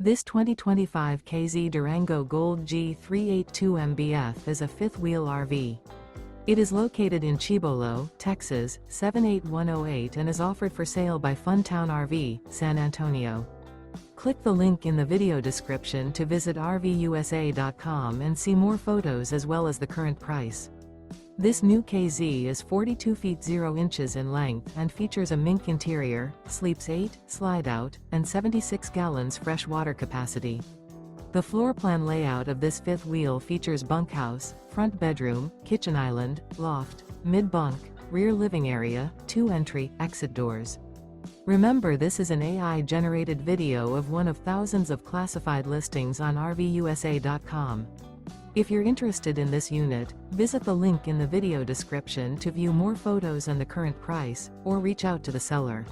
This 2025 K-Z Durango Gold G382MBF is a fifth-wheel RV. It is located in Cibolo, Texas, 78108 and is offered for sale by Funtown RV, San Antonio. Click the link in the video description to visit RVUSA.com and see more photos as well as the current price. This new K-Z is 42 feet 0 inches in length and features a MINK interior, sleeps 8, slide-out, and 76 gallons fresh water capacity. The floor plan layout of this fifth wheel features bunkhouse, front bedroom, kitchen island, loft, mid-bunk, rear living area, 2 entry, exit doors. Remember, this is an AI-generated video of one of thousands of classified listings on RVUSA.com. If you're interested in this unit, visit the link in the video description to view more photos and the current price, or reach out to the seller.